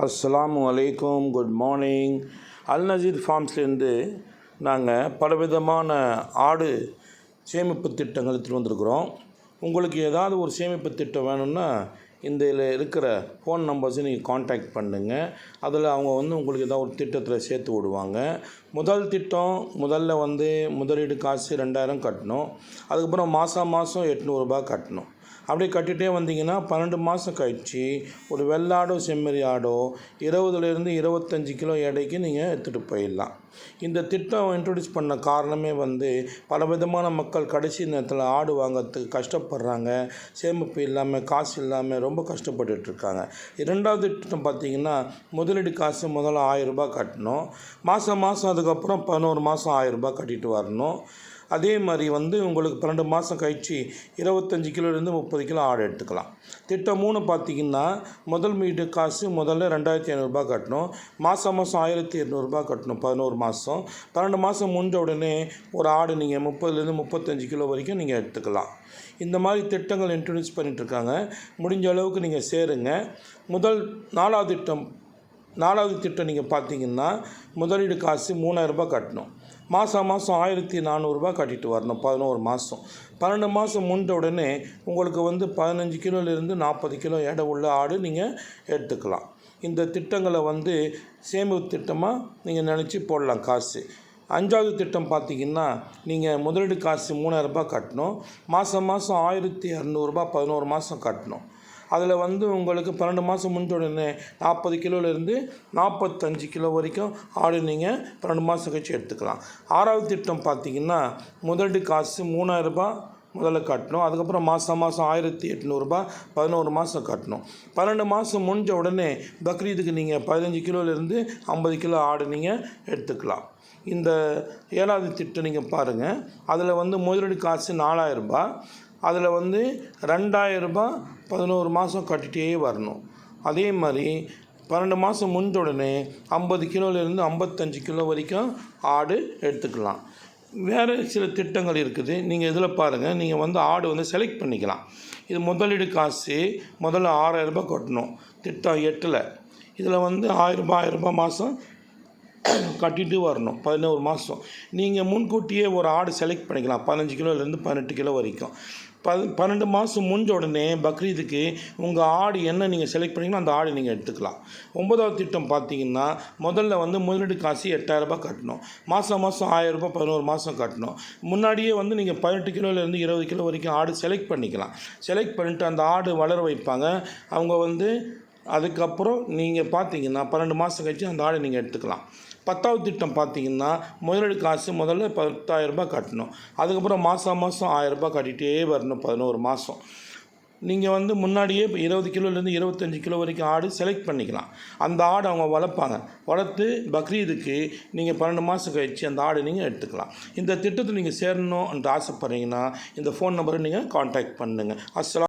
அஸ்ஸலாமு அலைக்கும். Good morning. அல்நசீர் ஃபார்ம்ஸ்லேருந்து நாங்கள் பலவிதமான ஆடு சேமிப்பு திட்டங்கள் எடுத்துகிட்டு வந்திருக்கிறோம். உங்களுக்கு ஏதாவது ஒரு சேமிப்பு திட்டம் வேணும்னா இதில் இருக்கிற ஃபோன் நம்பர்ஸை நீங்கள் காண்டாக்ட் பண்ணுங்கள். அதில் அவங்க உங்களுக்கு ஏதாவது ஒரு திட்டத்தில் சேர்த்து விடுவாங்க. முதல் திட்டம் முதலீடு காசு 2000 கட்டணும். அதுக்கப்புறம் மாதம் 800 கட்டணும். அப்படியே கட்டிகிட்டே வந்தீங்கன்னா 12 மாதம் கழிச்சு ஒரு வெள்ளாடோ செம்மறி ஆடோ 20லேருந்து 25 கிலோ எடைக்கு நீங்கள் எடுத்துகிட்டு போயிடலாம். இந்த திட்டம் இன்ட்ரடியூஸ் பண்ண காரணமே பலவிதமான மக்கள் கடைசி நேரத்தில் ஆடு வாங்கிறதுக்கு கஷ்டப்படுறாங்க. சேமிப்பு இல்லாமல், காசு இல்லாமல் ரொம்ப கஷ்டப்பட்டுட்ருக்காங்க. இரண்டாவது திட்டம் பார்த்திங்கன்னா, முதலீடு காசு முதல்ல 1000 ரூபாய் கட்டணும். மாதம் அதுக்கப்புறம் 11 மாதம் 1000 ரூபாய் கட்டிட்டு வரணும். அதே மாதிரி உங்களுக்கு 12 மாதம் கழிச்சு 25 கிலோலேருந்து 30 கிலோ ஆடு எடுத்துக்கலாம். திட்டம் 3 பார்த்திங்கன்னா, முதலீடு காசு முதல்ல 2500 ரூபாய் கட்டணும். மாதம் 1200 ரூபாய் கட்டணும். 11 மாதம் 12 மாதம் முடிஞ்ச உடனே ஒரு ஆடு நீங்கள் 30லேருந்து 35 கிலோ வரைக்கும் நீங்கள் எடுத்துக்கலாம். இந்த மாதிரி திட்டங்கள் இன்ட்ரடியூஸ் பண்ணிகிட்ருக்காங்க. முடிஞ்ச அளவுக்கு நீங்கள் சேருங்க. நாலாவது திட்டம் நீங்கள் பார்த்தீங்கன்னா, முதலீடு காசு 3000 ரூபாய் கட்டணும். மாதம் 1400 ரூபாய் கட்டிட்டு வரணும். 11 மாதம் 12 மாதம் முடிஞ்ச உடனே உங்களுக்கு 15 கிலோலேருந்து 40 கிலோ எடை உள்ள ஆடு நீங்கள் எடுத்துக்கலாம். இந்த திட்டங்களை சேமிப்பு திட்டமாக நீங்கள் நினச்சி போடலாம் காசு. 5வது திட்டம் பார்த்திங்கன்னா, நீங்கள் முதலீடு காசு 3000 ரூபாய் கட்டணும். மாதம் 1200 ரூபாய் 11 மாதம் கட்டணும். அதில் உங்களுக்கு 12 மாதம் முடிஞ்ச உடனே 40 கிலோலேருந்து 45 கிலோ வரைக்கும் ஆடு நீங்கள் 12 மாதம் கழிச்சு எடுத்துக்கலாம். 6வது திட்டம் பார்த்திங்கன்னா, முதலீடு காசு 3000 ரூபாய் முதல்ல கட்டணும். அதுக்கப்புறம் மாதம் 1800 ரூபாய் 11 மாதம் கட்டணும். 12 மாதம் முடிஞ்ச உடனே பக்ரீதுக்கு நீங்கள் 15 கிலோலேருந்து 50 கிலோ ஆடு நீங்கள் எடுத்துக்கலாம். இந்த 7வது திட்டம் நீங்கள் பாருங்கள். அதில் முதலீடு காசு 4000 ரூபாய். அதில் 2000 ரூபாய் 11 மாதம் கட்டிகிட்டே வரணும். அதே மாதிரி 12 மாதம் முடிஞ்ச உடனே 50 கிலோலேருந்து 55 கிலோ வரைக்கும் ஆடு எடுத்துக்கலாம். வேறு சில திட்டங்கள் இருக்குது. நீங்கள் இதில் பாருங்கள். நீங்கள் ஆடு செலக்ட் பண்ணிக்கலாம். இது முதலீடு காசு முதல்ல 6000 ரூபாய் கட்டணும். திட்டம் 8ல் இதில் 1000 ரூபாய் மாதம் கட்டிட்டு வரணும். 11 மாதம் நீங்கள் முன்கூட்டியே ஒரு ஆடு செலக்ட் பண்ணிக்கலாம். 15 கிலோலேருந்து 18 கிலோ வரைக்கும். 12 மாதம் முடிஞ்ச உடனே பக்ரீதுக்கு உங்கள் ஆடு என்ன நீங்கள் செலக்ட் பண்ணிங்கன்னா அந்த ஆடு நீங்கள் எடுத்துக்கலாம். 9வது திட்டம் பார்த்திங்கன்னா, முதல்ல முதலீடு காசு 8000 ரூபாய் கட்டணும். மாதம் 1000 ரூபாய் 11 மாதம் கட்டணும். முன்னாடியே நீங்கள் 18 கிலோலேருந்து 20 கிலோ வரைக்கும் ஆடு செலக்ட் பண்ணிக்கலாம். செலக்ட் பண்ணிவிட்டு அந்த ஆடு வளர வைப்பாங்க. அவங்க அதுக்கப்புறம் நீங்கள் பார்த்தீங்கன்னா 12 மாதம் கழிச்சு அந்த ஆடை நீங்கள் எடுத்துக்கலாம். 10வது திட்டம் பார்த்தீங்கன்னா, முதலீடு காசு முதல்ல 10000 ரூபாய் கட்டணும். அதுக்கப்புறம் மாதம் 1000 ரூபாய் கட்டிகிட்டே வரணும். 11 மாதம் நீங்கள் முன்னாடியே 20 கிலோலேருந்து 25 கிலோ வரைக்கும் ஆடு செலக்ட் பண்ணிக்கலாம். அந்த ஆடு அவங்க வளர்த்து பக்ரீதுக்கு நீங்கள் 12 மாதம் கழிச்சு அந்த ஆடு நீங்கள் எடுத்துக்கலாம். இந்த திட்டத்தில் நீங்கள் சேரணும் என்று ஆசைப்பட்றீங்கன்னா இந்த ஃபோன் நம்பரை நீங்கள் காண்டாக்ட் பண்ணுங்கள். அஸ்ஸலாம்.